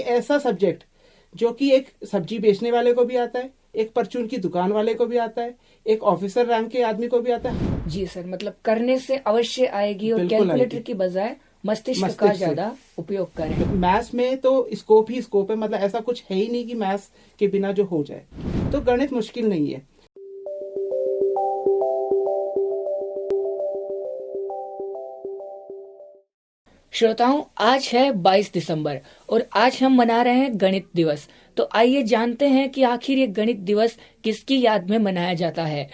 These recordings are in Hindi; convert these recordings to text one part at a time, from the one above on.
ऐसा सब्जेक्ट जो कि एक सब्जी बेचने वाले को भी आता है, एक परचून की दुकान वाले को भी आता है, एक ऑफिसर रैंक के आदमी को भी आता है। जी सर, मतलब करने से अवश्य आएगी और बिल्कुल कैलकुलेटर आएगी। की बजाय मस्तिष्क का मस्तिष्क से ज्यादा उपयोग करें। मैथ्स में तो स्कोप ही स्कोप है, मतलब ऐसा कुछ है ही नहीं कि मैथ्स के बिना जो हो जाए। तो गणित मुश्किल नहीं है। श्रोताओं, आज है 22 दिसंबर और आज हम मना रहे हैं गणित दिवस। तो आइए जानते हैं कि आखिर ये गणित दिवस किसकी याद में मनाया जाता है।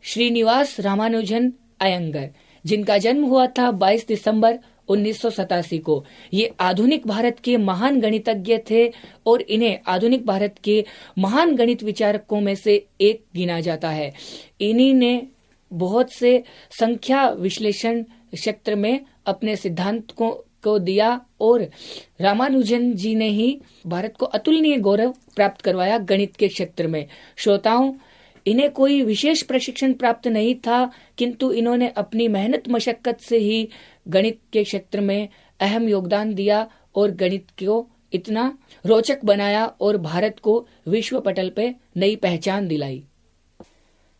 श्रीनिवास रामानुजन अयंगर, जिनका जन्म हुआ था 22 दिसंबर 1987 को। ये आधुनिक भारत के महान गणितज्ञ थे और इन्हें आधुनिक भारत के महान गणित विचारकों में से एक गिना जाता है। इन्हीं ने बहुत से संख्या विश्लेषण क्षेत्र में अपने सिद्धांत को दिया और रामानुजन जी ने ही भारत को अतुलनीय गौरव प्राप्त करवाया गणित के क्षेत्र में। श्रोताओं, इन्हें कोई विशेष प्रशिक्षण प्राप्त नहीं था, किंतु इन्होंने अपनी मेहनत मशक्कत से ही गणित के क्षेत्र में अहम योगदान दिया और गणित को इतना रोचक बनाया और भारत को विश्व पटल पे नई पहचान दिलाई।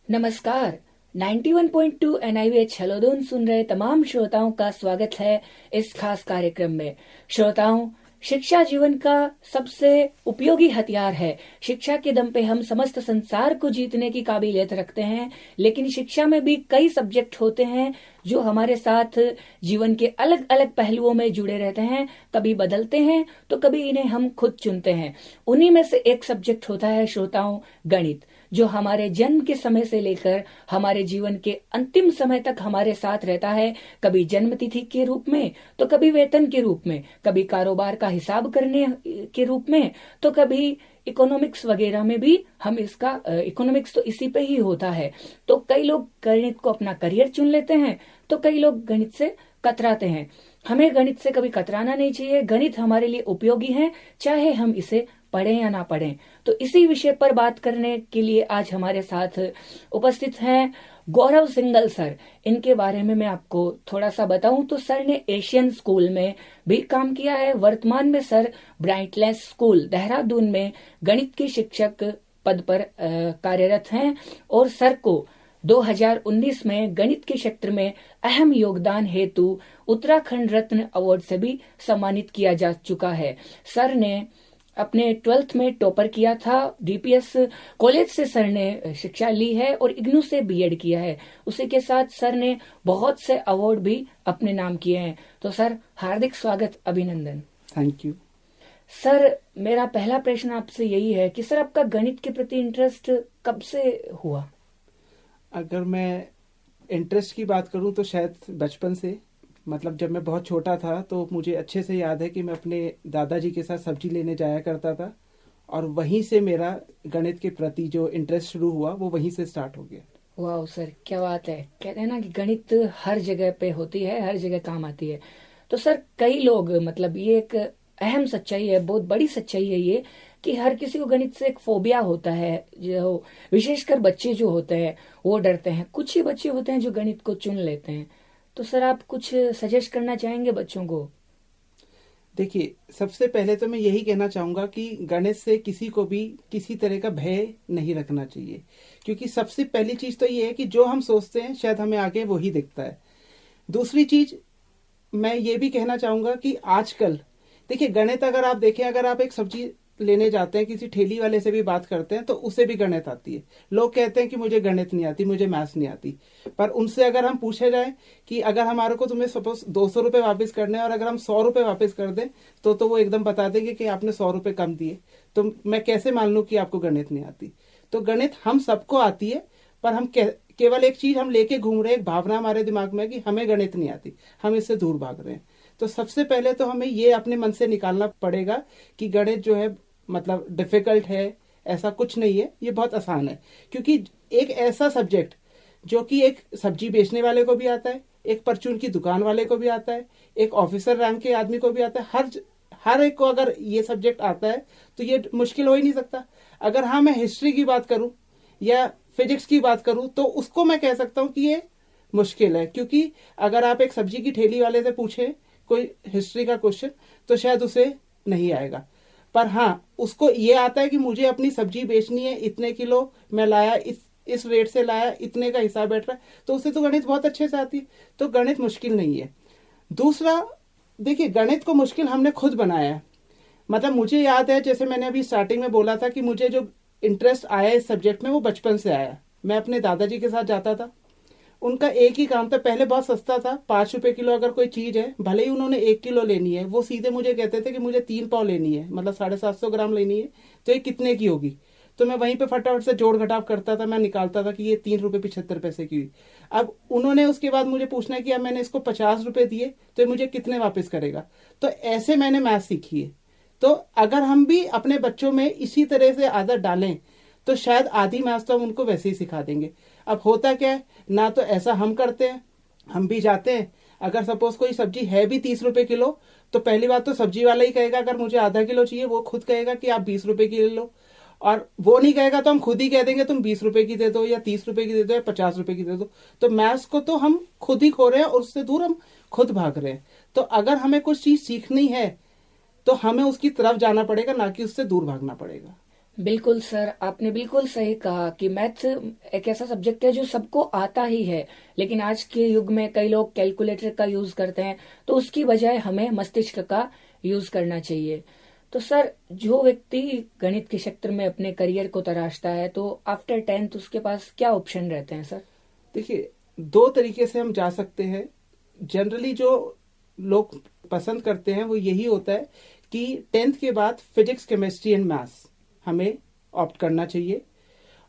नमस्कार, 91.2 NIVH हेलोडोन सुन रहे तमाम श्रोताओं का स्वागत है इस खास कार्यक्रम में। श्रोताओं, शिक्षा जीवन का सबसे उपयोगी हथियार है। शिक्षा के दम पे हम समस्त संसार को जीतने की काबिलियत रखते हैं, लेकिन शिक्षा में भी कई सब्जेक्ट होते हैं जो हमारे साथ जीवन के अलग अलग पहलुओं में जुड़े रहते हैं। कभी बदलते हैं तो कभी इन्हें हम खुद चुनते हैं। उन्हीं में से एक सब्जेक्ट होता है श्रोताओं गणित, जो हमारे जन्म के समय से लेकर हमारे जीवन के अंतिम समय तक हमारे साथ रहता है। कभी जन्म तिथि के रूप में, तो कभी वेतन के रूप में, कभी कारोबार का हिसाब करने के रूप में, तो कभी इकोनॉमिक्स वगैरह में भी हम इसका इकोनॉमिक्स तो इसी पे ही होता है। तो कई लोग गणित को अपना करियर चुन लेते हैं, तो कई लोग गणित से कतराते हैं। हमें गणित से कभी कतराना नहीं चाहिए। गणित हमारे लिए उपयोगी है, चाहे हम इसे पढ़ें या ना पढ़ें। तो इसी विषय पर बात करने के लिए आज हमारे साथ उपस्थित हैं गौरव सिंगल सर। इनके बारे में मैं आपको थोड़ा सा बताऊं तो सर ने एशियन स्कूल में भी काम किया है। वर्तमान में सर ब्राइटलेस स्कूल देहरादून में गणित के शिक्षक पद पर कार्यरत हैं और सर को 2019 में गणित के क्षेत्र में अहम योगदान हेतु उत्तराखंड रत्न अवार्ड से भी सम्मानित किया जा चुका है। सर ने अपने 12th में टॉपर किया था। DPS कॉलेज से सर ने शिक्षा ली है और इग्नू से BEd किया है। उसी के साथ सर ने बहुत से अवार्ड भी अपने नाम किए हैं। तो सर, हार्दिक स्वागत, अभिनंदन। थैंक यू सर, मेरा पहला प्रश्न आपसे यही है कि सर आपका गणित के प्रति इंटरेस्ट कब से हुआ? अगर मैं इंटरेस्ट की बात करूं तो शायद बचपन से, मतलब जब मैं बहुत छोटा था तो मुझे अच्छे से याद है कि मैं अपने दादाजी के साथ सब्जी लेने जाया करता था और वहीं से मेरा गणित के प्रति जो इंटरेस्ट शुरू हुआ वो वहीं से स्टार्ट हो गया। वाह सर, क्या बात है। कहते हैं ना कि गणित हर जगह पे होती है, हर जगह काम आती है। तो सर, कई लोग, मतलब ये एक अहम सच्चाई है, बहुत बड़ी सच्चाई है ये, कि हर किसी को गणित से एक फोबिया होता है। जो विशेषकर बच्चे जो होते हैं वो डरते हैं। कुछ ही बच्चे होते हैं जो गणित को चुन लेते हैं। तो सर, आप कुछ सजेस्ट करना चाहेंगे बच्चों को? देखिए, सबसे पहले तो मैं यही कहना चाहूंगा कि गणित से किसी को भी किसी तरह का भय नहीं रखना चाहिए, क्योंकि सबसे पहली चीज तो ये है कि जो हम सोचते हैं शायद हमें आगे वही दिखता है। दूसरी चीज मैं ये भी कहना चाहूंगा कि आजकल देखिए, गणित अगर आप देखें, अगर आप एक सब्जी लेने जाते हैं, किसी ठेली वाले से भी बात करते हैं तो उसे भी गणित आती है। लोग कहते हैं कि मुझे गणित नहीं आती, मुझे मैथ्स नहीं आती, पर उनसे अगर हम पूछे जाए कि अगर हमारे को तुम्हें सपोज 200 रुपये वापस करने हैं और अगर हम 100 रुपये वापस कर दें तो वो एकदम बता देंगे कि आपने 100 रुपये कम दिए। तो मैं कैसे मान लूँ कि आपको गणित नहीं आती? तो गणित हम सबको आती है, पर हम केवल एक चीज हम लेके घूम रहे हैं, एक भावना हमारे दिमाग में कि हमें गणित नहीं आती, हम इससे दूर भाग रहे हैं। तो सबसे पहले तो हमें ये अपने मन से निकालना पड़ेगा कि गणित जो है मतलब डिफिकल्ट है, ऐसा कुछ नहीं है, ये बहुत आसान है। क्योंकि एक ऐसा सब्जेक्ट जो कि एक सब्जी बेचने वाले को भी आता है, एक परचून की दुकान वाले को भी आता है, एक ऑफिसर रैंक के आदमी को भी आता है, हर एक को अगर ये सब्जेक्ट आता है तो ये मुश्किल हो ही नहीं सकता। अगर हाँ मैं हिस्ट्री की बात करूं या फिजिक्स की बात करूं तो उसको मैं कह सकता हूं कि ये मुश्किल है, क्योंकि अगर आप एक सब्जी की ठेली वाले से पूछे कोई हिस्ट्री का क्वेश्चन तो शायद उसे नहीं आएगा। पर हाँ, उसको ये आता है कि मुझे अपनी सब्जी बेचनी है, इतने किलो मैं लाया, इस रेट से लाया, इतने का हिसाब बैठ रहा है, तो उसे तो गणित बहुत अच्छे से आती है। तो गणित मुश्किल नहीं है। दूसरा, देखिए, गणित को मुश्किल हमने खुद बनाया है। मतलब मुझे याद है, जैसे मैंने अभी स्टार्टिंग में बोला था कि मुझे जो इंटरेस्ट आया इस सब्जेक्ट में वो बचपन से आया। मैं अपने दादाजी के साथ जाता था, उनका एक ही काम था, पहले बहुत सस्ता था, 5 रुपए किलो अगर कोई चीज है, भले ही उन्होंने 1 किलो लेनी है, वो सीधे मुझे कहते थे कि मुझे 3 पाव लेनी है, मतलब 750 ग्राम लेनी है, तो ये कितने की होगी। तो मैं वहीं पे फटाफट से जोड़ घटाव करता था, मैं निकालता था कि ये 3 रुपए 75 पैसे की हुई। अब उन्होंने उसके बाद मुझे पूछना है कि अब मैंने इसको 50 रुपए दिए तो ये मुझे कितने वापस करेगा। तो ऐसे मैंने मैथ सीखी है। तो अगर हम भी अपने बच्चों में इसी तरह से आदत डालें तो शायद आधी मैथ तो हम उनको वैसे ही सिखा देंगे। अब होता क्या है ना, तो ऐसा हम करते हैं, हम भी जाते हैं, अगर सपोज कोई सब्जी है भी 30 रुपए किलो, तो पहली बात तो सब्जी वाला ही कहेगा अगर मुझे आधा किलो चाहिए, वो खुद कहेगा कि आप 20 रुपए की ले लो। और वो नहीं कहेगा तो हम खुद ही कह देंगे तुम 20 रुपए की दे दो, या 30 रुपए की दे दो, या 50 रुपए की दे दो। तो मैथ्स को तो हम खुद ही खो रहे हैं और उससे दूर हम खुद भाग रहे हैं। तो अगर हमें कुछ चीज सीखनी है तो हमें उसकी तरफ जाना पड़ेगा, ना कि उससे दूर भागना पड़ेगा। बिल्कुल सर, आपने बिल्कुल सही कहा कि मैथ्स एक ऐसा सब्जेक्ट है जो सबको आता ही है, लेकिन आज के युग में कई लोग कैलकुलेटर का यूज करते हैं, तो उसकी बजाय हमें मस्तिष्क का यूज करना चाहिए। तो सर, जो व्यक्ति गणित के क्षेत्र में अपने करियर को तराशता है, तो आफ्टर 10th उसके पास क्या ऑप्शन रहते हैं सर? देखिए, 2 तरीके से हम जा सकते हैं। जनरली जो लोग पसंद करते हैं वो यही होता है कि 10th के बाद फिजिक्स, केमिस्ट्री एंड मैथ्स हमें ऑप्ट करना चाहिए,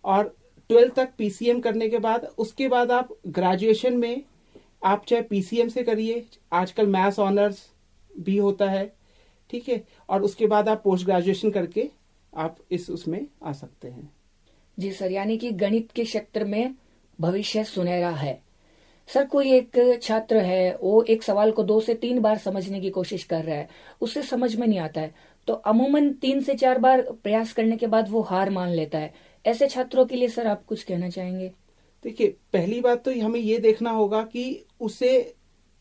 और 12th तक पीसीएम करने के बाद उसके बाद आप ग्रेजुएशन में आप चाहे पीसीएम से करिए, आजकल मैथ्स ऑनर्स भी होता है, ठीक है, और उसके बाद आप पोस्ट ग्रेजुएशन करके आप उसमें आ सकते हैं। जी सर, यानी कि गणित के क्षेत्र में भविष्य सुनहरा है। सर, कोई एक छात्र है, वो एक सवाल को 2 से 3 बार समझने की कोशिश कर रहा है, उसे समझ में नहीं आता है, तो अमूमन 3 से 4 बार प्रयास करने के बाद वो हार मान लेता है। ऐसे छात्रों के लिए सर आप कुछ कहना चाहेंगे? देखिए, पहली बात तो हमें ये देखना होगा कि उसे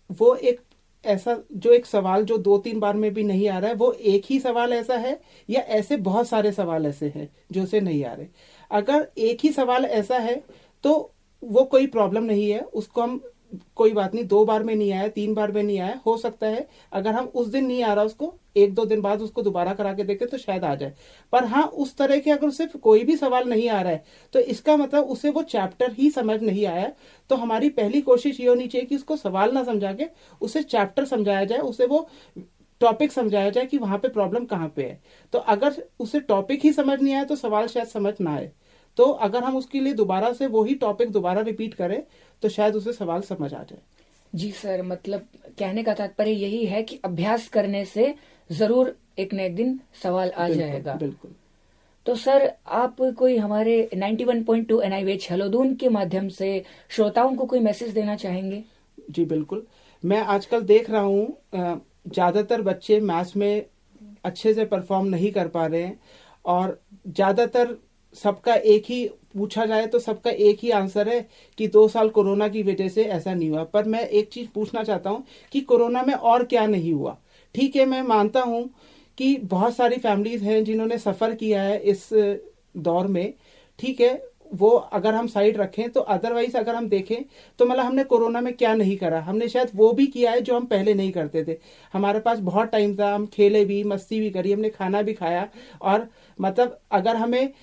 वो एक ऐसा जो एक सवाल जो 2-3 बार में भी नहीं आ रहा है, वो एक ही सवाल ऐसा है या ऐसे बहुत सारे सवाल ऐसे हैं जो उसे नहीं आ रहे। अगर एक ही सवाल ऐसा है तो वो कोई प्रॉब्लम नहीं है, उसको हम कोई बात नहीं, 2 बार में नहीं आया, 3 बार में नहीं आया, हो सकता है अगर हम उस दिन नहीं आ रहा उसको 1-2 दिन बाद उसको दोबारा करा के देखें तो शायद आ जाए। पर हाँ, उस तरह के अगर सिर्फ कोई भी सवाल नहीं आ रहा है तो इसका मतलब उसे वो चैप्टर ही समझ नहीं आया। तो हमारी पहली कोशिश ये होनी चाहिए कि उसको सवाल ना समझा के उसे चैप्टर समझाया जाए, उसे वो टॉपिक समझाया जाए कि वहां पे प्रॉब्लम कहाँ पे है। तो अगर उसे टॉपिक ही समझ नहीं आया तो सवाल शायद समझ ना आए। तो अगर हम उसके लिए दोबारा से वही टॉपिक दोबारा रिपीट करें तो शायद उसे सवाल समझ आ जाए। जी सर, मतलब कहने का तात्पर्य यही है कि अभ्यास करने से जरूर एक न एक दिन सवाल आ जाएगा। बिल्कुल। तो सर, आप कोई हमारे 91.2 NIVH हेलोदून के माध्यम से श्रोताओं को कोई मैसेज देना चाहेंगे? जी बिल्कुल। मैं आजकल देख रहा हूँ ज्यादातर बच्चे मैथ्स में अच्छे से परफॉर्म नहीं कर पा रहे हैं, और ज्यादातर सबका एक ही पूछा जाए तो सबका एक ही आंसर है कि 2 साल कोरोना की वजह से ऐसा नहीं हुआ। पर मैं एक चीज पूछना चाहता हूँ कि कोरोना में और क्या नहीं हुआ। ठीक है, मैं मानता हूँ कि बहुत सारी फैमिलीज हैं जिन्होंने सफर किया है इस दौर में, ठीक है, वो अगर हम साइड रखें तो अदरवाइज अगर हम देखें तो मतलब हमने कोरोना में क्या नहीं करा, हमने शायद वो भी किया है जो हम पहले नहीं करते थे। हमारे पास बहुत टाइम था, हम खेले भी, मस्ती भी करी, हमने खाना भी खाया। और मतलब अगर हमें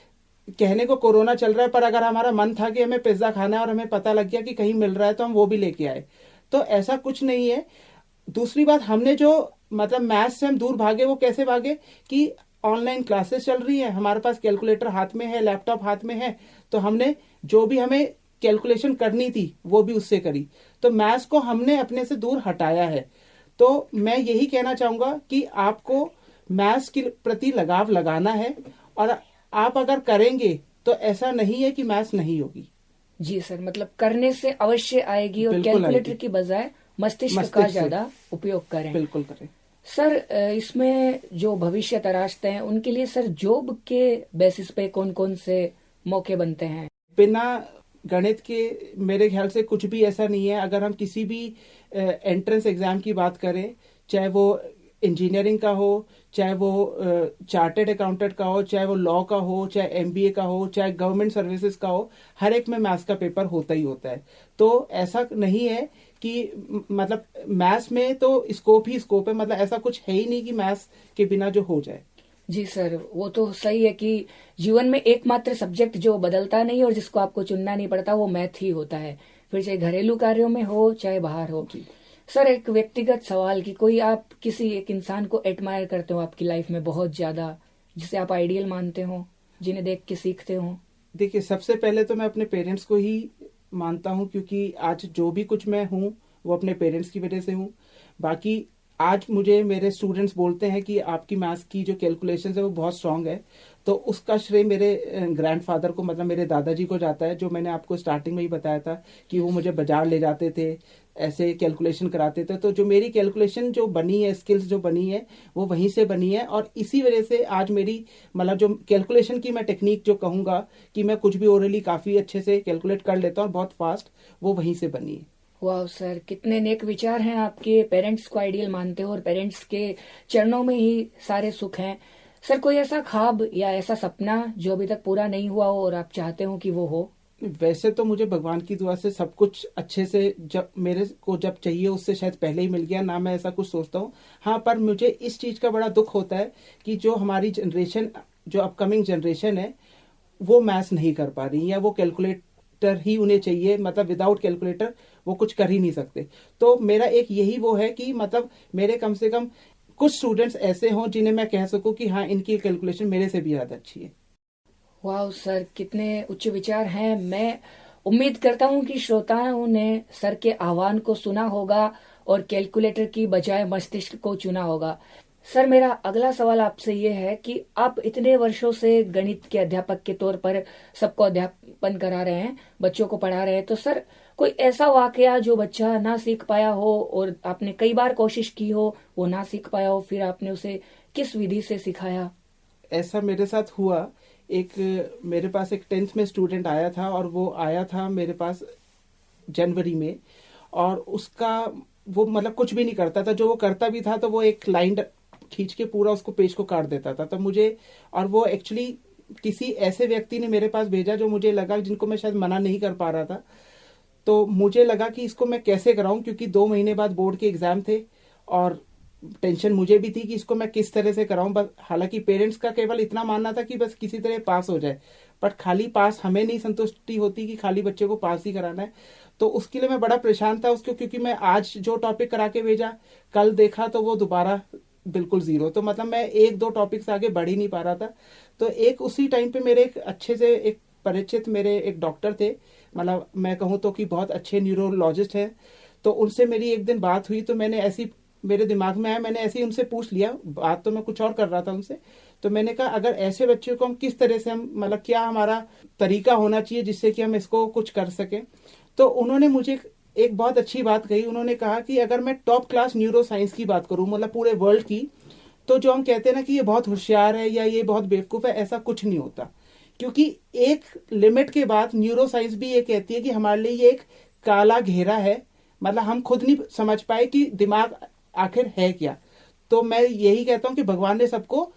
कहने को कोरोना चल रहा है, पर अगर हमारा मन था कि हमें पिज्जा खाना है और हमें पता लग गया कि कहीं मिल रहा है तो हम वो भी लेके आए। तो ऐसा कुछ नहीं है। दूसरी बात, हमने जो मतलब मैथ्स से हम दूर भागे, वो कैसे भागे कि ऑनलाइन क्लासेस चल रही है, हमारे पास कैलकुलेटर हाथ में है, लैपटॉप हाथ में है, तो हमने जो भी हमें कैलकुलेशन करनी थी वो भी उससे करी। तो मैथ्स को हमने अपने से दूर हटाया है। तो मैं यही कहना चाहूंगा कि आपको मैथ्स के प्रति लगाव लगाना है, और आप अगर करेंगे तो ऐसा नहीं है कि मैथ्स नहीं होगी। जी सर, मतलब करने से अवश्य आएगी, और बिल्कुल कैलकुलेटर आएगी। की बजाय मस्तिष्क का मस्तिष्क से। ज्यादा उपयोग करें। बिल्कुल करें। सर, इसमें जो भविष्य तराशते हैं उनके लिए सर जॉब के बेसिस पे कौन कौन से मौके बनते हैं? बिना गणित के मेरे ख्याल से कुछ भी ऐसा नहीं है। अगर हम किसी भी एंट्रेंस एग्जाम की बात करें, चाहे वो इंजीनियरिंग का हो, चाहे वो चार्टेड अकाउंटेंट का हो, चाहे वो लॉ का हो, चाहे एमबीए का हो, चाहे गवर्नमेंट सर्विसेज का हो, हर एक में मैथ्स का पेपर होता ही होता है। तो ऐसा नहीं है कि मतलब मैथ्स में तो स्कोप ही स्कोप है, मतलब ऐसा कुछ है ही नहीं कि मैथ्स के बिना जो हो जाए। जी सर, वो तो सही है कि जीवन में एकमात्र सब्जेक्ट जो बदलता नहीं और जिसको आपको चुनना नहीं पड़ता वो मैथ ही होता है, फिर चाहे घरेलू कार्यों में हो चाहे बाहर हो। जी। सर, एक व्यक्तिगत सवाल कि कोई आप किसी एक इंसान को एडमायर करते हो आपकी लाइफ में बहुत ज्यादा, जिसे आप आइडियल मानते हो, जिन्हें देख के सीखते हो? देखिए, सबसे पहले तो मैं अपने पेरेंट्स को ही मानता हूँ, क्योंकि आज जो भी कुछ मैं हूँ वो अपने पेरेंट्स की वजह से हूँ। बाकी आज मुझे मेरे स्टूडेंट्स बोलते हैं कि आपकी मैथ्स की जो कैलकुलेशंस है वो बहुत स्ट्रांग है, तो उसका श्रेय मेरे ग्रैंडफादर को, मतलब मेरे दादाजी को जाता है, जो मैंने आपको स्टार्टिंग में ही बताया था कि वो मुझे बाजार ले जाते थे, ऐसे कैलकुलेशन कराते थे। तो जो मेरी कैलकुलेशन जो बनी है, स्किल्स जो बनी है, वो वहीं से बनी है, और इसी वजह से आज मेरी मतलब जो कैलकुलेशन की मैं टेक्निक जो कहूँगा कि मैं कुछ भी ओरली काफ़ी अच्छे से कैलकुलेट कर लेता हूँ बहुत फास्ट, वो वहीं से बनी है। वाह सर, कितने नेक विचार हैं आपके। पेरेंट्स को आइडियल मानते हो और पेरेंट्स के चरणों में ही सारे सुख हैं। सर, कोई ऐसा ख्वाब या ऐसा सपना जो अभी तक पूरा नहीं हुआ हो और आप चाहते हो कि वो हो? वैसे तो मुझे भगवान की दुआ से सब कुछ अच्छे से, जब मेरे को जब चाहिए उससे शायद पहले ही मिल गया ना, मैं ऐसा कुछ सोचता हूँ। हाँ, पर मुझे इस चीज़ का बड़ा दुख होता है कि जो हमारी जनरेशन, जो अपकमिंग जनरेशन है, वो मैथ्स नहीं कर पा रही, या वो कैलकुलेटर ही उन्हें चाहिए, मतलब विदाउट कैलकुलेटर वो कुछ कर ही नहीं सकते। तो मेरा एक यही वो है कि मतलब मेरे कम से कम कुछ स्टूडेंट्स ऐसे हों जिन्हें मैं कह सकूं कि हाँ, इनकी कैलकुलेशन मेरे से भी ज़्यादा अच्छी है। वाह सर, कितने उच्च विचार हैं। मैं उम्मीद करता हूं कि श्रोताओं ने सर के आह्वान को सुना होगा और कैलकुलेटर की बजाय मस्तिष्क को चुना होगा। सर, मेरा अगला सवाल आपसे ये है कि आप इतने वर्षों से गणित के अध्यापक के तौर पर सबको अध्यापन करा रहे हैं, बच्चों को पढ़ा रहे हैं, तो सर कोई ऐसा वाकया जो बच्चा ना सीख पाया हो और आपने कई बार कोशिश की हो वो ना सीख पाया हो, फिर आपने उसे किस विधि से सिखाया? ऐसा मेरे साथ हुआ। एक मेरे पास एक 10th में स्टूडेंट आया था, और वो आया था मेरे पास जनवरी में, और उसका वो मतलब कुछ भी नहीं करता था, जो वो करता भी था तो वो एक लाइन खींच के पूरा उसको पेज को काट देता था। तो मुझे, और वो एक्चुअली किसी ऐसे व्यक्ति ने मेरे पास भेजा जो मुझे लगा, जिनको मैं शायद मना नहीं कर पा रहा था। तो मुझे लगा कि इसको मैं कैसे कराऊं, क्योंकि 2 महीने बाद बोर्ड के एग्जाम थे, और टेंशन मुझे भी थी कि इसको मैं किस तरह से कराऊं। बस हालांकि पेरेंट्स का केवल इतना मानना था कि बस किसी तरह पास हो जाए, बट खाली पास हमें नहीं संतुष्टि होती कि खाली बच्चे को पास ही कराना है। तो उसके लिए मैं बड़ा परेशान था उसको, क्योंकि मैं आज जो टॉपिक करा के भेजा, कल देखा तो वो दोबारा बिल्कुल जीरो। तो मतलब मैं एक दो टॉपिक से आगे बढ़ ही नहीं पा रहा था। तो एक उसी टाइम पे मेरे एक अच्छे से एक परिचित मेरे एक डॉक्टर थे, मतलब मैं कहूँ तो कि बहुत अच्छे न्यूरोलॉजिस्ट हैं। तो उनसे मेरी एक दिन बात हुई, तो मैंने ऐसी, मेरे दिमाग में आया, मैंने ऐसे ही उनसे पूछ लिया, बात तो मैं कुछ और कर रहा था उनसे। तो मैंने कहा अगर ऐसे बच्चे को हम किस तरह से, हम मतलब क्या हमारा तरीका होना चाहिए जिससे कि हम इसको कुछ कर सकें। तो उन्होंने मुझे एक बहुत अच्छी बात कही। उन्होंने कहा कि अगर मैं टॉप क्लास न्यूरो साइंस की बात करूं, मतलब पूरे वर्ल्ड की, तो जो हम कहते हैं ना कि ये बहुत होशियार है या ये बहुत बेवकूफ़ है, ऐसा कुछ नहीं होता। क्योंकि एक लिमिट के बाद न्यूरो साइंस भी ये कहती है कि हमारे लिए ये एक काला घेरा है, मतलब हम खुद नहीं समझ पाए कि दिमाग आखिर है क्या। तो मैं यही कहता हूँ कि भगवान ने सबको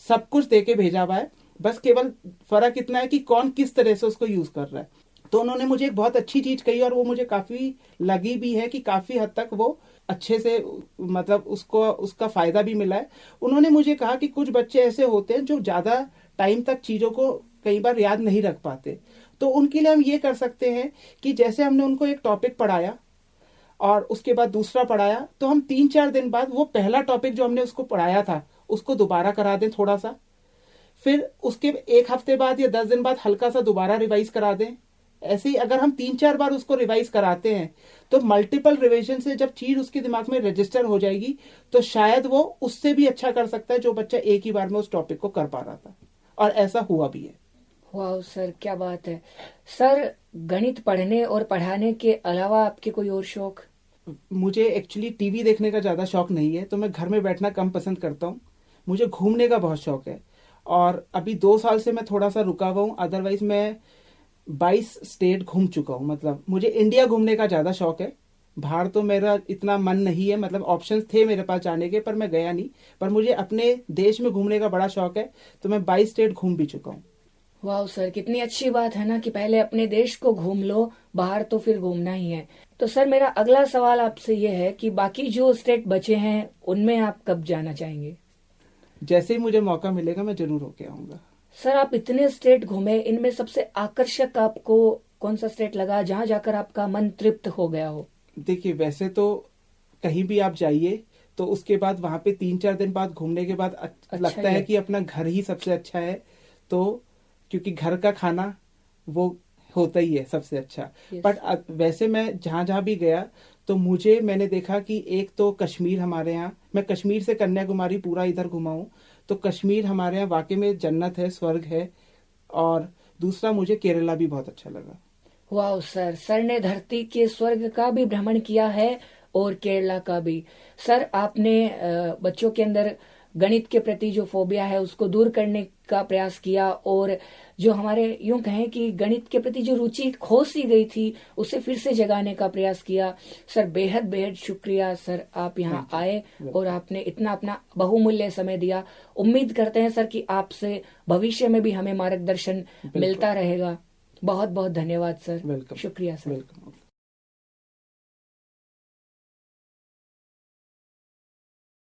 सब कुछ दे के भेजा हुआ है, बस केवल फर्क इतना है कि कौन किस तरह से उसको यूज कर रहा है। तो उन्होंने मुझे एक बहुत अच्छी चीज कही, और वो मुझे काफी लगी भी है कि काफी हद तक वो अच्छे से, मतलब उसको उसका फायदा भी मिला है। उन्होंने मुझे कहा कि कुछ बच्चे ऐसे होते हैं जो ज्यादा टाइम तक चीजों को कई बार याद नहीं रख पाते। तो उनके लिए हम ये कर सकते हैं कि जैसे हमने उनको एक टॉपिक पढ़ाया और उसके बाद दूसरा पढ़ाया, तो हम 3-4 दिन बाद वो पहला टॉपिक जो हमने उसको पढ़ाया था उसको दोबारा करा दें थोड़ा सा, फिर उसके 1 हफ्ते बाद या 10 दिन बाद हल्का सा दोबारा रिवाइज करा दें। ऐसे ही अगर हम 3-4 बार उसको रिवाइज कराते हैं, तो मल्टीपल रिविजन से जब चीज उसके दिमाग में रजिस्टर हो जाएगी, तो शायद वो उससे भी अच्छा कर सकता है जो बच्चा एक ही बार में उस टॉपिक को कर पा रहा था। और ऐसा हुआ भी है। वाह सर, क्या बात है। सर, गणित पढ़ने और पढ़ाने के अलावा आपके कोई और शौक? मुझे एक्चुअली टीवी देखने का ज़्यादा शौक नहीं है, तो मैं घर में बैठना कम पसंद करता हूँ। मुझे घूमने का बहुत शौक है, और अभी 2 साल से मैं थोड़ा सा रुका हुआ हूँ, अदरवाइज मैं 22 स्टेट घूम चुका हूँ। मतलब मुझे इंडिया घूमने का ज़्यादा शौक है, बाहर तो मेरा इतना मन नहीं है, मतलब ऑप्शंस थे मेरे पास जाने के, पर मैं गया नहीं। पर मुझे अपने देश में घूमने का बड़ा शौक है, तो मैं 22 स्टेट घूम भी चुका हूँ। वाह सर, कितनी अच्छी बात है ना कि पहले अपने देश को घूम लो, बाहर तो फिर घूमना ही है। तो सर मेरा अगला सवाल आपसे ये है कि बाकी जो स्टेट बचे हैं उनमें आप कब जाना चाहेंगे? जैसे ही मुझे मौका मिलेगा मैं जरूर होके आऊंगा। सर आप इतने स्टेट घूमे, इनमें सबसे आकर्षक आपको कौन सा स्टेट लगा जहां जाकर आपका मन तृप्त हो गया हो? देखिए, वैसे तो कहीं भी आप जाइए तो उसके बाद वहां पे 3-4 दिन बाद घूमने के बाद लगता है कि अपना घर ही सबसे अच्छा है। तो क्योंकि घर का खाना वो होता ही है सबसे अच्छा। Yes. बट वैसे मैं जहां जहां भी गया तो मैंने देखा कि एक तो कश्मीर, हमारे यहाँ मैं कश्मीर से कन्याकुमारी पूरा इधर घुमा हूँ, तो कश्मीर हमारे यहाँ वाकई में जन्नत है, स्वर्ग है। और दूसरा मुझे केरला भी बहुत अच्छा लगा। वाह सर, सर ने धरती के स्वर्ग का भी भ्रमण किया है और केरला का भी। सर आपने बच्चों के अंदर गणित के प्रति जो फोबिया है उसको दूर करने का प्रयास किया, और जो हमारे यूं कहें कि गणित के प्रति जो रुचि खो सी गई थी उसे फिर से जगाने का प्रयास किया। सर बेहद बेहद शुक्रिया सर, आप यहाँ आए और आपने इतना अपना बहुमूल्य समय दिया। उम्मीद करते हैं सर कि आपसे भविष्य में भी हमें मार्गदर्शन मिलता रहेगा। बहुत बहुत धन्यवाद सर। वेलकम। शुक्रिया सर। वेलकम।